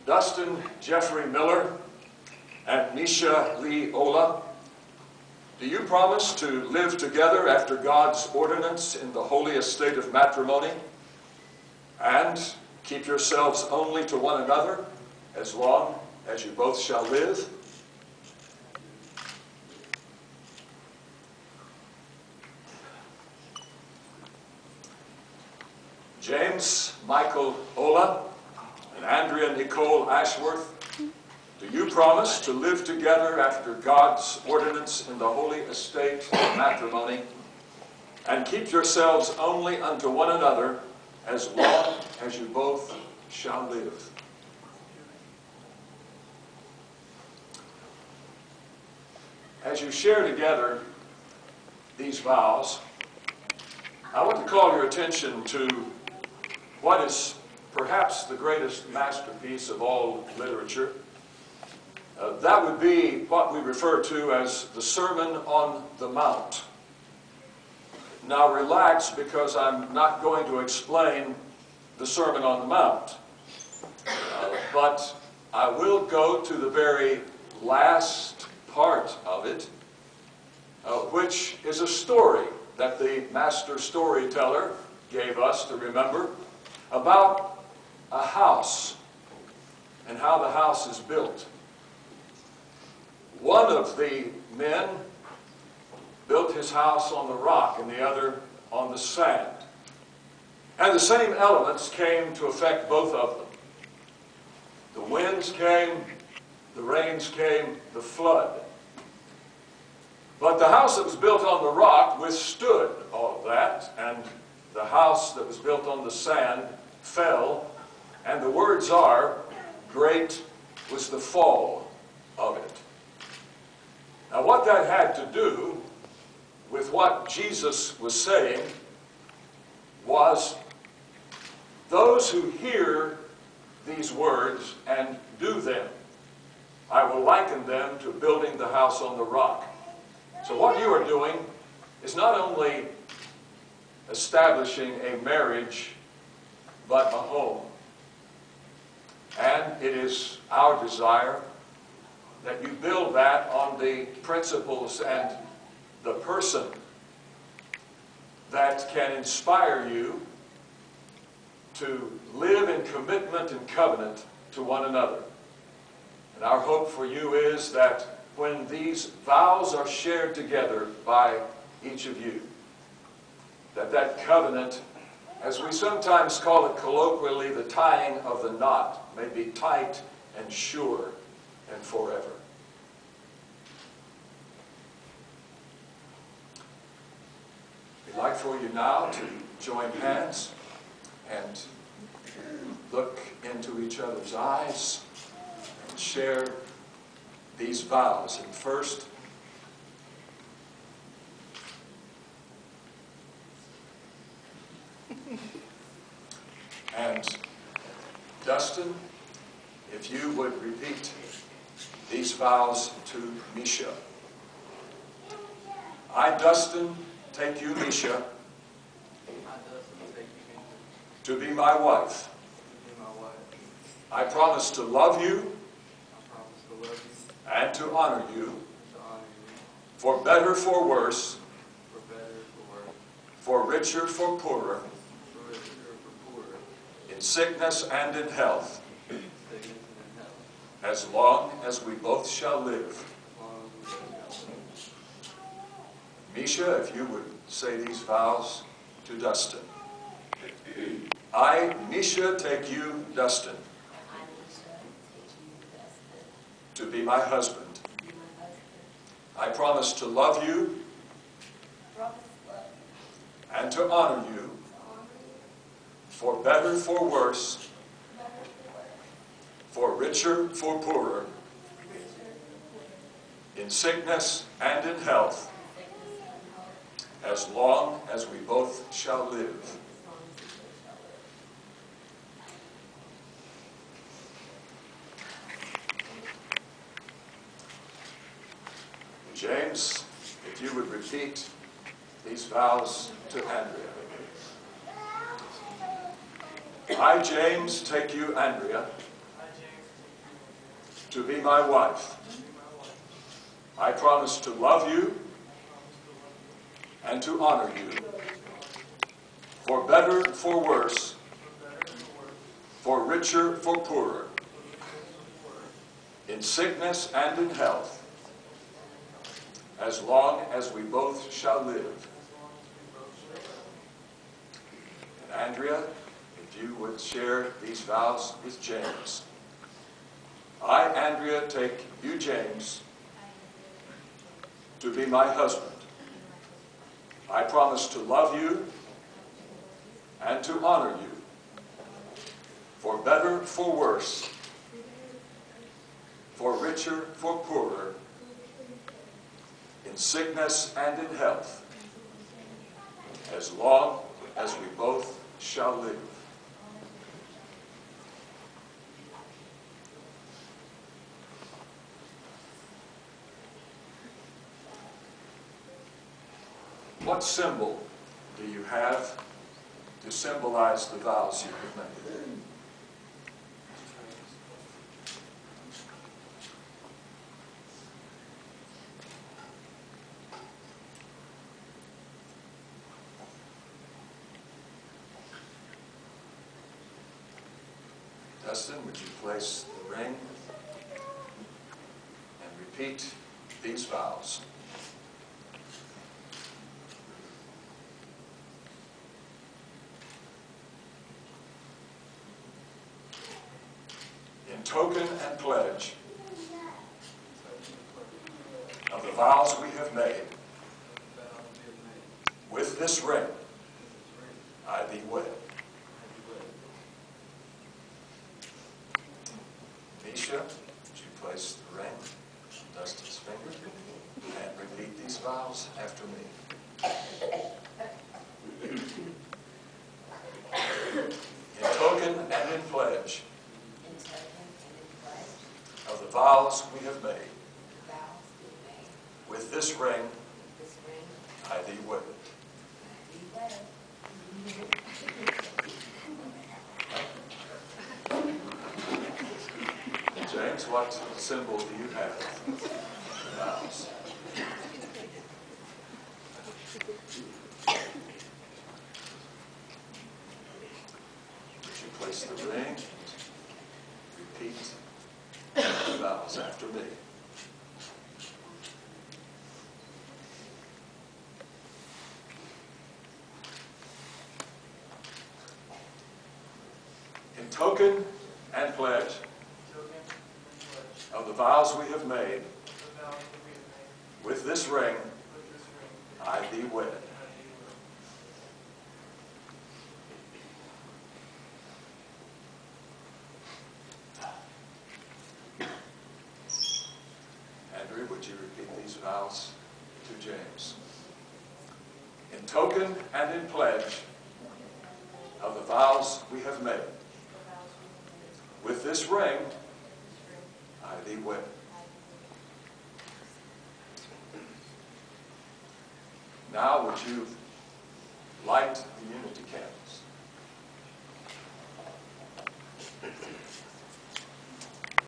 Dustin Jeffrey Miller and Misha Lee Olah, do you promise to live together after God's ordinance in the holy estate of matrimony and keep yourselves only to one another as long as you both shall live? James Michael Olah and Andrea Nicole Ashworth, do you promise to live together after God's ordinance in the holy estate of matrimony and keep yourselves only unto one another as long as you both shall live? As you share together these vows, I want to call your attention to what is perhaps the greatest masterpiece of all literature. That would be what we refer to as the Sermon on the Mount. Now relax, because I'm not going to explain the Sermon on the Mount. But I will go to the very last part of it, which is a story that the master storyteller gave us to remember about a house and how the house is built. One of the men built his house on the rock and the other on the sand. And the same elements came to affect both of them. The winds came, the rains came, the flood. But the house that was built on the rock withstood all of that, and the house that was built on the sand fell, and the words are, great was the fall of it. Now what that had to do with what Jesus was saying was, those who hear these words and do them, I will liken them to building the house on the rock. So what you are doing is not only establishing a marriage, but a home. And it is our desire that you build that on the principles and the person that can inspire you to live in commitment and covenant to one another. And our hope for you is that when these vows are shared together by each of you, that covenant, as we sometimes call it colloquially, the tying of the knot, may be tight and sure and forever. We'd like for you now to join hands and look into each other's eyes and share these vows. And first, and Dustin, if you would repeat these vows to Misha. I, Dustin, take you, Misha, to be my wife. I promise to love you and to honor you, for better, for worse, for richer, for poorer, in sickness and in health, as long as we both shall live. Misha, if you would say these vows to Dustin. I, Misha, take you, Dustin, to be my husband. I promise to love you and to honor you, for better, for worse, for richer, for poorer, in sickness and in health, as long as we both shall live. James, if you would repeat these vows to Andrea. I, James, take you, Andrea, to be my wife. I promise to love you and to honor you, for better, for worse, for richer, for poorer, in sickness and in health, as long as we both shall live. And Andrea, if you would share these vows with James. I, Andrea, take you, James, to be my husband. I promise to love you and to honor you, for better, for worse, for richer, for poorer, in sickness and in health, as long as we both shall live. What symbol do you have to symbolize the vows you have made? Dustin, would you place the ring and repeat these vows? In token and pledge of the vows we have made, with this ring I thee wed. Misha, would you place the ring on Dustin's finger and repeat these vows after me? In token and in pledge of the vows we have made, with this ring I thee wed. James, what symbol do you have for the vows? Would you place the ring and repeat the vows after me? In token and pledge of the vows we have made, with this ring I thee wed. Andrew, would you repeat these vows to James? In token and in pledge of the vows we have made, with this ring I thee wed. Now would you light the unity candle?